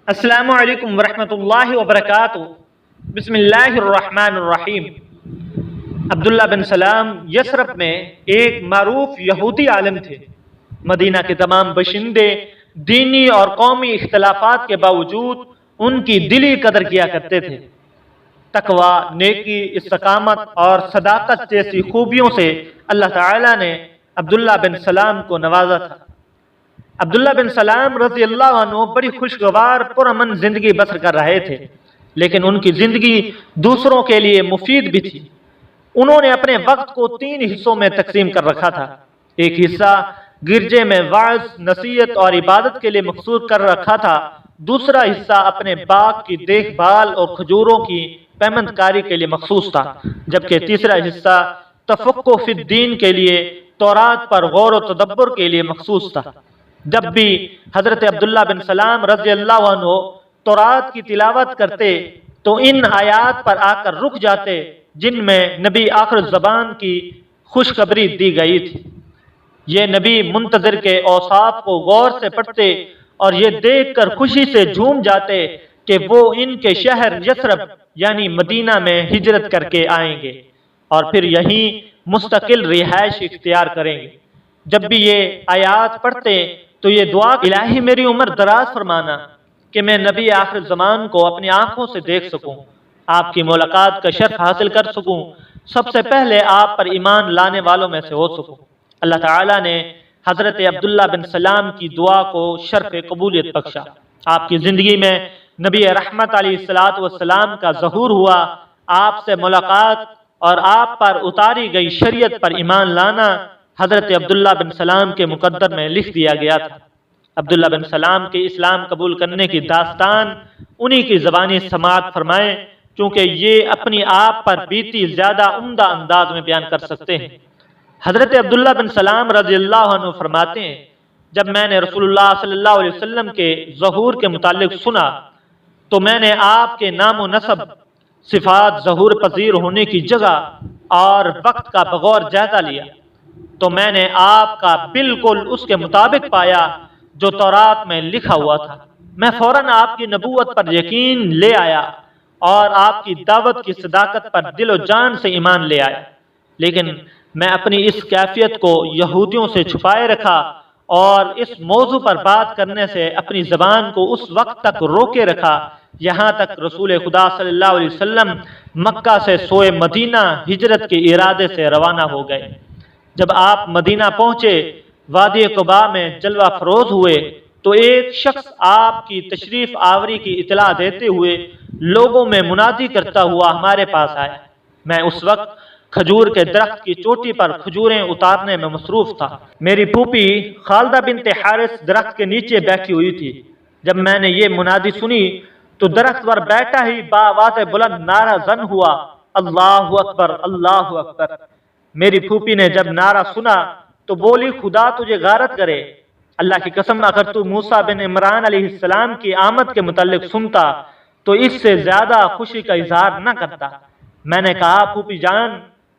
السلام علیکم ورحمۃ اللہ وبرکاتہ۔ بسم اللہ الرحمن الرحیم۔ عبداللہ بن سلام یثرب میں ایک معروف یہودی عالم تھے۔ مدینہ کے تمام باشندے دینی اور قومی اختلافات کے باوجود ان کی دلی قدر کیا کرتے تھے۔ تقوی، نیکی، استقامت اور صداقت جیسی خوبیوں سے اللہ تعالی نے عبداللہ بن سلام کو نوازا تھا۔ عبداللہ بن سلام رضی اللہ عنہ بڑی خوشگوار پرامن زندگی بسر کر رہے تھے، لیکن ان کی زندگی دوسروں کے لیے مفید بھی تھی۔ انہوں نے اپنے وقت کو 3 حصوں میں تقسیم کر رکھا تھا۔ ایک حصہ گرجے میں وعظ، نصیحت اور عبادت کے لیے مخصوص کر رکھا تھا۔ دوسرا حصہ اپنے باغ کی دیکھ بھال اور کھجوروں کی پیمند کاری کے لیے مخصوص تھا، جبکہ تیسرا حصہ تفقہ فی الدین کے لیے، تورات پر غور و تدبر کے لیے مخصوص تھا۔ جب بھی حضرت عبداللہ بن سلام رضی اللہ عنہ تورات کی تلاوت کرتے تو ان آیات پر آ کر رک جاتے جن میں نبی آخر الزبان کی خوشخبری دی گئی تھی۔ یہ نبی منتظر کے اوصاف کو غور سے پڑھتے اور یہ دیکھ کر خوشی سے جھوم جاتے کہ وہ ان کے شہر یثرب یعنی مدینہ میں ہجرت کر کے آئیں گے اور پھر یہیں مستقل رہائش اختیار کریں گے۔ جب بھی یہ آیات پڑھتے تو یہ دعا، الہی میری عمر دراز فرمانا کہ میں نبی آخر زمان کو اپنی آنکھوں سے دیکھ سکوں، آپ کی ملاقات کا شرف حاصل کر سکوں، سب سے پہلے آپ پر ایمان لانے والوں میں سے ہو سکوں۔ اللہ تعالیٰ نے حضرت عبداللہ بن سلام کی دعا کو شرف قبولیت بخشا۔ آپ کی زندگی میں نبی رحمت علیہ السلام کا ظہور ہوا۔ آپ سے ملاقات اور آپ پر اتاری گئی شریعت پر ایمان لانا حضرت عبداللہ بن سلام کے مقدر میں لکھ دیا گیا تھا۔ عبداللہ بن سلام کے اسلام قبول کرنے کی داستان انہی کی زبانی سماعت فرمائیں، کیونکہ یہ اپنی آپ پر بیتی زیادہ عمدہ انداز میں بیان کر سکتے ہیں۔ حضرت عبداللہ بن سلام رضی اللہ عنہ فرماتے ہیں، جب میں نے رسول اللہ صلی اللہ علیہ وسلم کے ظہور کے متعلق سنا تو میں نے آپ کے نام و نسب، صفات، ظہور پذیر ہونے کی جگہ اور وقت کا بغور جائزہ لیا تو میں نے آپ کا بالکل اس کے مطابق پایا جو تورات میں لکھا ہوا تھا۔ میں فوراً آپ کی نبوت پر یقین لے آیا اور آپ کی دعوت کی صداقت پر دل و جان سے ایمان لے آیا، لیکن میں اپنی اس کیفیت کو یہودیوں سے چھپائے رکھا اور اس موضوع پر بات کرنے سے اپنی زبان کو اس وقت تک روکے رکھا یہاں تک رسول خدا صلی اللہ علیہ وسلم مکہ سے سوئے مدینہ ہجرت کے ارادے سے روانہ ہو گئے۔ جب آپ مدینہ پہنچے، وادی قباء میں جلوہ فروز ہوئے تو ایک شخص آپ کی تشریف آوری کی اطلاع دیتے ہوئے لوگوں میں منادی کرتا ہوا ہمارے پاس آیا۔ میں اس وقت کھجور کے درخت کی چوٹی پر کھجوریں اتارنے میں مصروف تھا۔ میری پھوپھی خالدہ بنت حارث درخت کے نیچے بیٹھی ہوئی تھی۔ جب میں نے یہ منادی سنی تو درخت پر بیٹھا ہی بآواز بلند نعرہ زن ہوا، اللہ اکبر، اللہ اکبر۔ میری پھوپھی نے جب نعرہ سنا تو بولی، خدا تجھے غارت کرے، اللہ کی قسم اگر تو موسیٰ بن عمران علیہ السلام کی آمد کے متعلق سنتا تو اس سے زیادہ خوشی کا اظہار نہ کرتا۔ میں نے کہا، پھوپھی جان،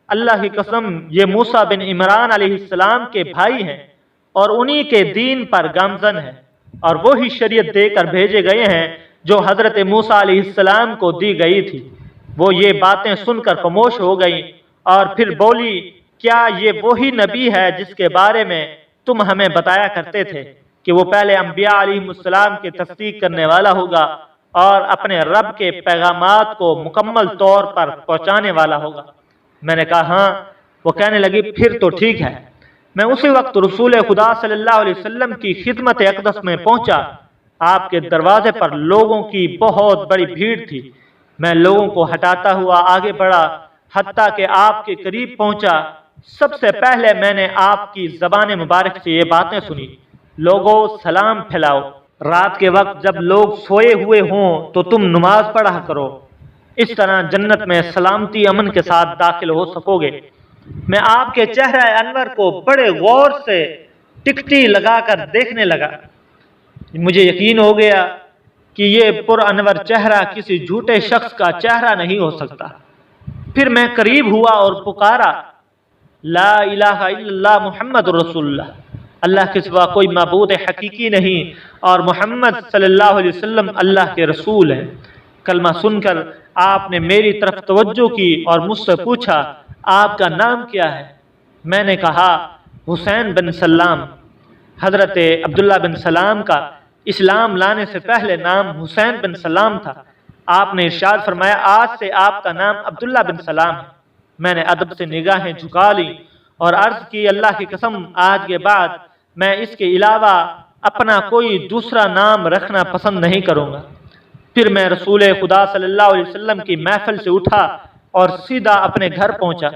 اللہ کی قسم یہ موسیٰ بن عمران علیہ السلام کے بھائی ہیں اور انہی کے دین پر گامزن ہیں اور وہی شریعت دے کر بھیجے گئے ہیں جو حضرت موسیٰ علیہ السلام کو دی گئی تھی۔ وہ یہ باتیں سن کر خاموش ہو گئی اور پھر بولی، کیا یہ وہی نبی ہے جس کے بارے میں تم ہمیں بتایا کرتے تھے کہ وہ پہلے انبیاء علیہ السلام کی تصدیق کرنے والا ہوگا اور اپنے رب کے پیغامات کو مکمل طور پر پہنچانے والا ہوگا؟ میں نے کہا ہاں۔ وہ کہنے لگی، پھر تو ٹھیک ہے۔ میں اسی وقت رسول خدا صلی اللہ علیہ وسلم کی خدمت اقدس میں پہنچا۔ آپ کے دروازے پر لوگوں کی بہت بڑی بھیڑ تھی۔ میں لوگوں کو ہٹاتا ہوا آگے بڑھا، حتیٰ کہ آپ کے قریب پہنچا۔ سب سے پہلے میں نے آپ کی زبان مبارک سے یہ باتیں سنی، لوگو سلام پھیلاؤ، رات کے وقت جب لوگ سوئے ہوئے ہوں تو تم نماز پڑھا کرو، اس طرح جنت میں سلامتی امن کے ساتھ داخل ہو سکو گے۔ میں آپ کے چہرہ انور کو بڑے غور سے ٹکٹی لگا کر دیکھنے لگا۔ مجھے یقین ہو گیا کہ یہ پر انور چہرہ کسی جھوٹے شخص کا چہرہ نہیں ہو سکتا۔ پھر میں قریب ہوا اور پکارا، لا الہ الا اللہ محمد رسول اللہ۔ اللہ کے سوا کوئی معبود حقیقی نہیں اور محمد صلی اللہ علیہ وسلم اللہ کے رسول ہیں۔ کلمہ سن کر آپ نے میری طرف توجہ کی اور مجھ سے پوچھا آپ کا نام کیا ہے؟ میں نے کہا حسین بن سلام۔ حضرت عبداللہ بن سلام کا اسلام لانے سے پہلے نام حسین بن سلام تھا۔ آپ نے ارشاد فرمایا آج سے آپ کا نام عبداللہ بن سلام ہے۔ میں نے ادب سے نگاہیں جھکا لی اور عرض کی اللہ کی قسم آج کے بعد میں اس کے علاوہ اپنا کوئی دوسرا نام رکھنا پسند نہیں کروں گا۔ پھر میں رسول خدا صلی اللہ علیہ وسلم کی محفل سے اٹھا اور سیدھا اپنے گھر پہنچا۔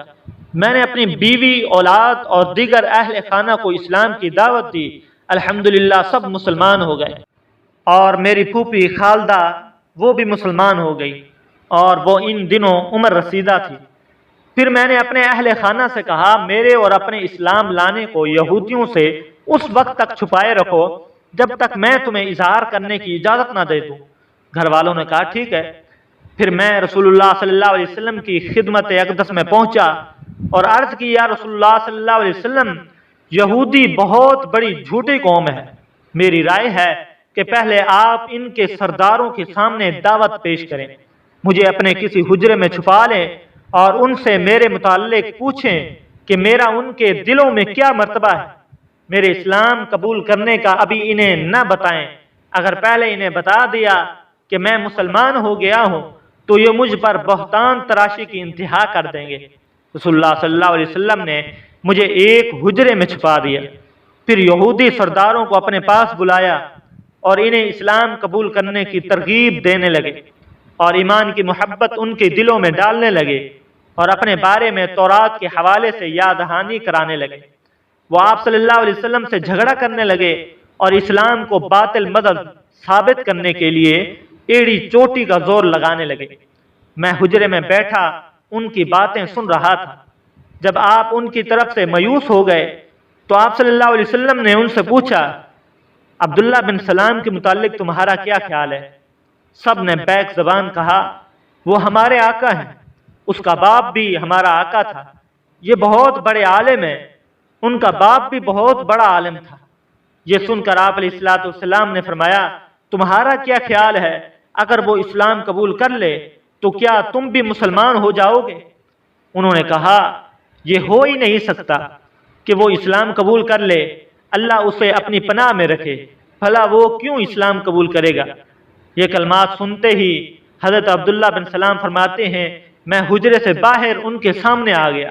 میں نے اپنی بیوی، اولاد اور دیگر اہل خانہ کو اسلام کی دعوت دی۔ الحمدللہ سب مسلمان ہو گئے اور میری پھوپھی خالدہ وہ بھی مسلمان ہو گئی اور وہ ان دنوں عمر رسیدہ تھی۔ پھر میں نے اپنے اہل خانہ سے کہا میرے اور اپنے اسلام لانے کو یہودیوں سے اس وقت تک چھپائے رکھو جب تک میں تمہیں اظہار کرنے کی اجازت نہ دے دوں۔ گھر والوں نے کہا ٹھیک ہے۔ پھر میں رسول اللہ صلی اللہ علیہ وسلم کی خدمت اقدس میں پہنچا اور عرض کی یا رسول اللہ صلی اللہ علیہ وسلم یہودی بہت بڑی جھوٹی قوم ہے۔ میری رائے ہے کہ پہلے آپ ان کے سرداروں کے سامنے دعوت پیش کریں، مجھے اپنے کسی حجرے میں چھپا لیں اور ان سے میرے متعلق پوچھیں کہ میرا ان کے دلوں میں کیا مرتبہ ہے۔ میرے اسلام قبول کرنے کا ابھی انہیں نہ بتائیں، اگر پہلے انہیں بتا دیا کہ میں مسلمان ہو گیا ہوں تو یہ مجھ پر بہتان تراشی کی انتہا کر دیں گے۔ رسول اللہ صلی اللہ علیہ وسلم نے مجھے ایک حجرے میں چھپا دیا۔ پھر یہودی سرداروں کو اپنے پاس بلایا اور انہیں اسلام قبول کرنے کی ترغیب دینے لگے اور ایمان کی محبت ان کے دلوں میں ڈالنے لگے اور اپنے بارے میں تورات کے حوالے سے یاد دہانی کرانے لگے۔ وہ آپ صلی اللہ علیہ وسلم سے جھگڑا کرنے لگے اور اسلام کو باطل مدد ثابت کرنے کے لیے ایڑی چوٹی کا زور لگانے لگے۔ میں حجرے میں بیٹھا ان کی باتیں سن رہا تھا۔ جب آپ ان کی طرف سے مایوس ہو گئے تو آپ صلی اللہ علیہ وسلم نے ان سے پوچھا عبداللہ بن سلام کے متعلق تمہارا کیا خیال ہے؟ سب نے بیک زبان کہا وہ ہمارے آقا ہیں، اس کا باپ بھی ہمارا آقا تھا، یہ بہت بڑے عالم ہیں، ان کا باپ بھی بہت بڑا عالم تھا۔ یہ سن کر آپ علیہ السلام نے فرمایا تمہارا کیا خیال ہے اگر وہ اسلام قبول کر لے تو کیا تم بھی مسلمان ہو جاؤ گے؟ انہوں نے کہا یہ ہو ہی نہیں سکتا کہ وہ اسلام قبول کر لے، اللہ اسے اپنی پناہ میں رکھے، بھلا وہ کیوں اسلام قبول کرے گا؟ یہ کلمات سنتے ہی حضرت عبداللہ بن سلام فرماتے ہیں میں حجرے سے باہر ان کے سامنے آ گیا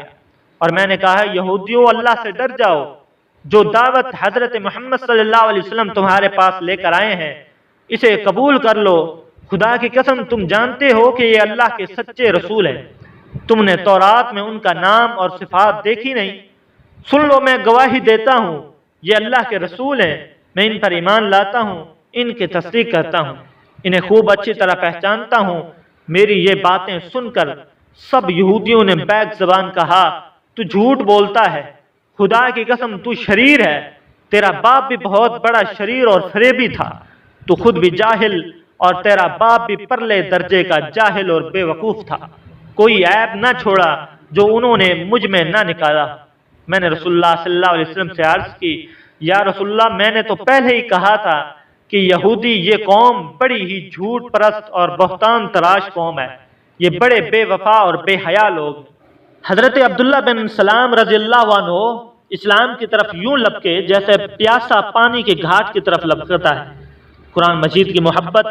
اور میں نے کہا یہودیوں اللہ سے ڈر جاؤ، جو دعوت حضرت محمد صلی اللہ علیہ وسلم تمہارے پاس لے کر آئے ہیں اسے قبول کر لو۔ خدا کی قسم تم جانتے ہو کہ یہ اللہ کے سچے رسول ہیں، تم نے تورات میں ان کا نام اور صفات دیکھی نہیں؟ سن لو میں گواہی دیتا ہوں یہ اللہ کے رسول ہیں، میں ان پر ایمان لاتا ہوں، ان کی تصدیق کرتا ہوں، انہیں خوب اچھی طرح پہچانتا ہوں۔ میری یہ باتیں سن کر سب یہودیوں نے بیک زبان کہا تو جھوٹ بولتا ہے، خدا کی قسم تو شریر ہے، تیرا باپ بھی بہت بڑا شریر اور فریبی تھا، تو خود بھی جاہل اور تیرا باپ بھی پرلے درجے کا جاہل اور بے وقوف تھا، کوئی عیب نہ چھوڑا جو انہوں نے مجھ میں نہ نکالا۔ میں نے رسول اللہ صلی اللہ علیہ وسلم سے عرض کی یا رسول اللہ میں نے تو پہلے ہی کہا تھا کہ یہودی یہ قوم بڑی ہی جھوٹ پرست اور بہتان تراش قوم ہے، یہ بڑے بے وفا اور بے حیا لوگ۔ حضرت عبداللہ بن سلام رضی اللہ عنہ اسلام کی طرف یوں لپکے جیسے پیاسا پانی کے گھاٹ کی طرف لپکتا ہے۔ قرآن مجید کی محبت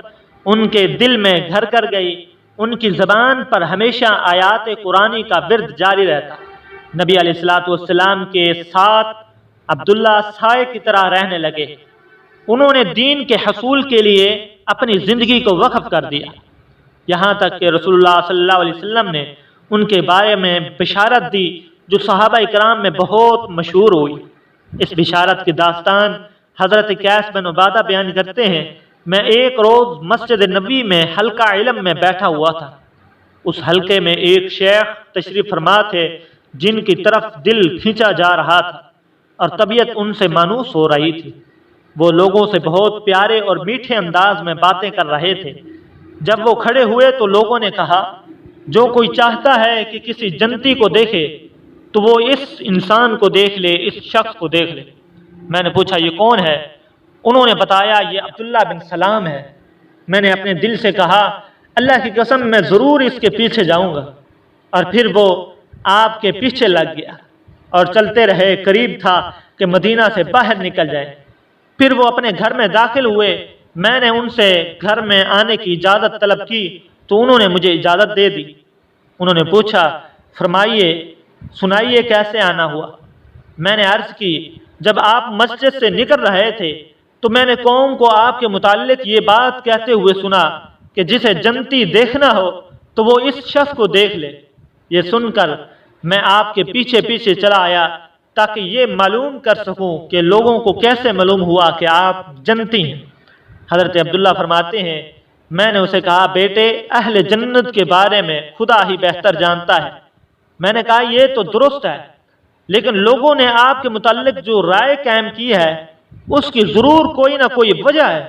ان کے دل میں گھر کر گئی، ان کی زبان پر ہمیشہ آیات قرآنی کا ورد جاری رہتا۔ نبی علیہ السلام کے ساتھ عبداللہ سائے کی طرح رہنے لگے، انہوں نے دین کے حصول کے لیے اپنی زندگی کو وقف کر دیا، یہاں تک کہ رسول اللہ صلی اللہ علیہ وسلم نے ان کے بارے میں بشارت دی جو صحابہ اکرام میں بہت مشہور ہوئی۔ اس بشارت کی داستان حضرت قیس بن عبادہ بیان کرتے ہیں میں ایک روز مسجد نبوی میں حلقہ علم میں بیٹھا ہوا تھا، اس حلقے میں ایک شیخ تشریف فرما تھے جن کی طرف دل کھینچا جا رہا تھا اور طبیعت ان سے مانوس ہو رہی تھی۔ وہ لوگوں سے بہت پیارے اور میٹھے انداز میں باتیں کر رہے تھے۔ جب وہ کھڑے ہوئے تو لوگوں نے کہا جو کوئی چاہتا ہے کہ کسی جنتی کو دیکھے تو وہ اس انسان کو دیکھ لے، اس شخص کو دیکھ لے۔ میں نے پوچھا یہ کون ہے؟ انہوں نے بتایا یہ عبداللہ بن سلام ہے۔ میں نے اپنے دل سے کہا اللہ کی قسم میں ضرور اس کے پیچھے جاؤں گا، اور پھر وہ آپ کے پیچھے لگ گیا اور چلتے رہے، قریب تھا کہ مدینہ سے باہر نکل جائے۔ پھر وہ اپنے گھر میں داخل ہوئے، میں نے ان سے گھر میں آنے کی اجازت طلب کی تو انہوں نے مجھے اجازت دے دی۔ انہوں نے پوچھا فرمائیے سنائیے کیسے آنا ہوا؟ میں نے عرض کی جب آپ مسجد سے نکل رہے تھے تو میں نے قوم کو آپ کے متعلق یہ بات کہتے ہوئے سنا کہ جسے جنتی دیکھنا ہو تو وہ اس شخص کو دیکھ لے۔ یہ سن کر میں آپ کے پیچھے پیچھے چلا آیا تاکہ یہ معلوم کر سکوں کہ لوگوں کو کیسے معلوم ہوا کہ آپ جنتی ہیں۔ حضرت عبداللہ فرماتے ہیں میں نے اسے کہا بیٹے اہل جنت کے بارے میں خدا ہی بہتر جانتا ہے۔ میں نے کہا یہ تو درست ہے، لیکن لوگوں نے آپ کے متعلق جو رائے قائم کی ہے اس کی ضرور کوئی نہ کوئی وجہ ہے۔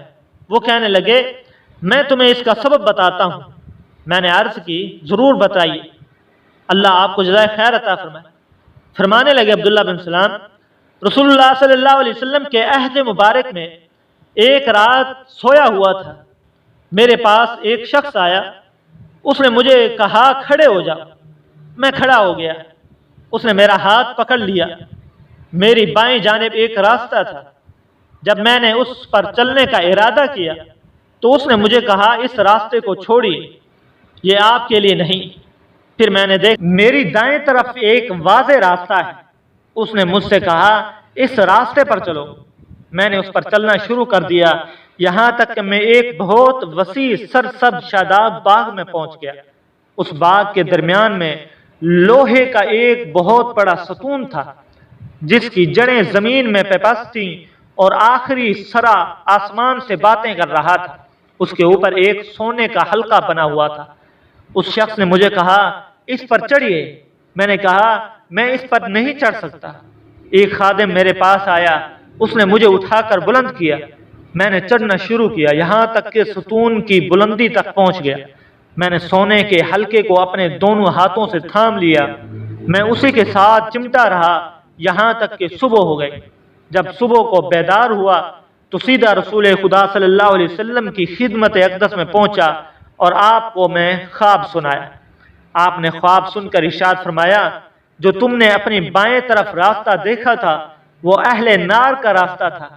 وہ کہنے لگے میں تمہیں اس کا سبب بتاتا ہوں۔ میں نے عرض کی ضرور بتائیے، اللہ آپ کو جزائے خیر عطا فرمائے۔ فرمانے لگے عبداللہ بن سلام رسول اللہ صلی اللہ علیہ وسلم کے عہد مبارک میں ایک رات سویا ہوا تھا، میرے پاس ایک شخص آیا، اس نے مجھے کہا کھڑے ہو جاؤ۔ میں کھڑا ہو گیا، اس نے میرا ہاتھ پکڑ لیا، میری بائیں جانب ایک راستہ تھا، جب میں نے اس پر چلنے کا ارادہ کیا تو اس نے مجھے کہا اس راستے کو چھوڑیے، یہ آپ کے لیے نہیں۔ پھر میں نے دیکھا میری دائیں طرف ایک واضح راستہ ہے، اس نے مجھ سے کہا اس راستے پر چلو۔ میں نے اس پر چلنا شروع کر دیا یہاں تک کہ میں ایک بہت وسیع سرسبز شاداب باغ میں پہنچ گیا۔ اس باغ کے درمیان میں لوہے کا ایک بہت بڑا ستون تھا جس کی جڑیں زمین میں پیوست تھیں اور آخری سرا آسمان سے باتیں کر رہا تھا۔ اس کے اوپر ایک سونے کا حلقہ بنا ہوا تھا۔ اس شخص نے مجھے کہا اس پر چڑھیے۔ میں نے کہا میں اس پر نہیں چڑھ سکتا۔ ایک خادم میرے پاس آیا، اس نے مجھے اٹھا کر بلند کیا، میں نے چڑھنا شروع کیا یہاں تک کہ ستون کی بلندی تک پہنچ گیا۔ میں نے سونے کے حلقے کو اپنے دونوں ہاتھوں سے تھام لیا، میں اسی کے ساتھ چمٹا رہا یہاں تک کہ صبح ہو گئی۔ جب صبح کو بیدار ہوا تو سیدھا رسول خدا صلی اللہ علیہ وسلم کی خدمت اقدس میں پہنچا اور آپ کو میں خواب سنایا۔ آپ نے خواب سن کر ارشاد فرمایا جو تم نے اپنی بائیں طرف راستہ دیکھا تھا وہ اہل نار کا راستہ تھا،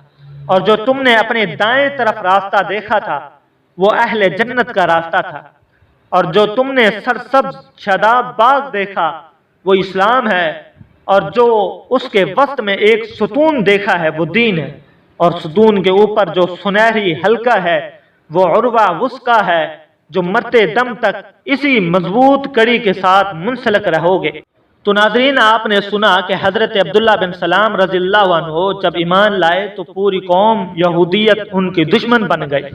اور جو تم نے اپنے دائیں طرف راستہ دیکھا تھا وہ اہل جنت کا راستہ تھا، اور جو تم نے سرسبز شاداب باغ دیکھا وہ اسلام ہے، اور جو اس کے وسط میں ایک ستون دیکھا ہے وہ دین ہے، اور ستون کے اوپر جو سنہری حلقہ ہے وہ عروہ وثقی ہے جو مرتے دم تک اسی مضبوط کڑی کے ساتھ منسلک رہو گے۔ تو ناظرین آپ نے سنا کہ حضرت عبداللہ بن سلام رضی اللہ عنہ جب ایمان لائے تو پوری قوم یہودیت ان کی دشمن بن گئی۔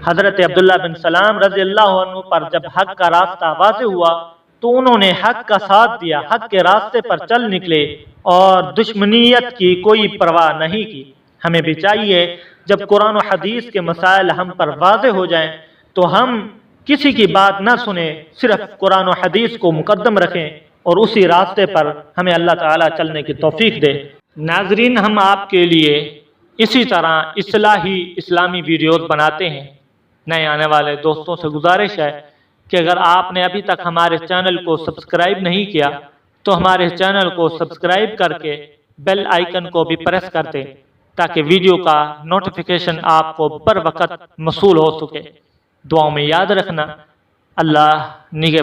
حضرت عبداللہ بن سلام رضی اللہ عنہ پر جب حق کا راستہ واضح ہوا تو انہوں نے حق کا ساتھ دیا، حق کے راستے پر چل نکلے اور دشمنیت کی کوئی پرواہ نہیں کی۔ ہمیں بھی چاہیے جب قرآن و حدیث کے مسائل ہم پر واضح ہو جائیں تو ہم کسی کی بات نہ سنیں، صرف قرآن و حدیث کو مقدم رکھیں اور اسی راستے پر ہمیں اللہ تعالیٰ چلنے کی توفیق دے۔ ناظرین ہم آپ کے لیے اسی طرح اصلاحی اسلامی ویڈیوز بناتے ہیں۔ نئے آنے والے دوستوں سے گزارش ہے کہ اگر آپ نے ابھی تک ہمارے چینل کو سبسکرائب نہیں کیا تو ہمارے چینل کو سبسکرائب کر کے بیل آئیکن کو بھی پریس کر دیں تاکہ ویڈیو کا نوٹیفیکیشن آپ کو بر وقت موصول ہو سکے۔ دعاؤں میں یاد رکھنا، اللہ نگہبان۔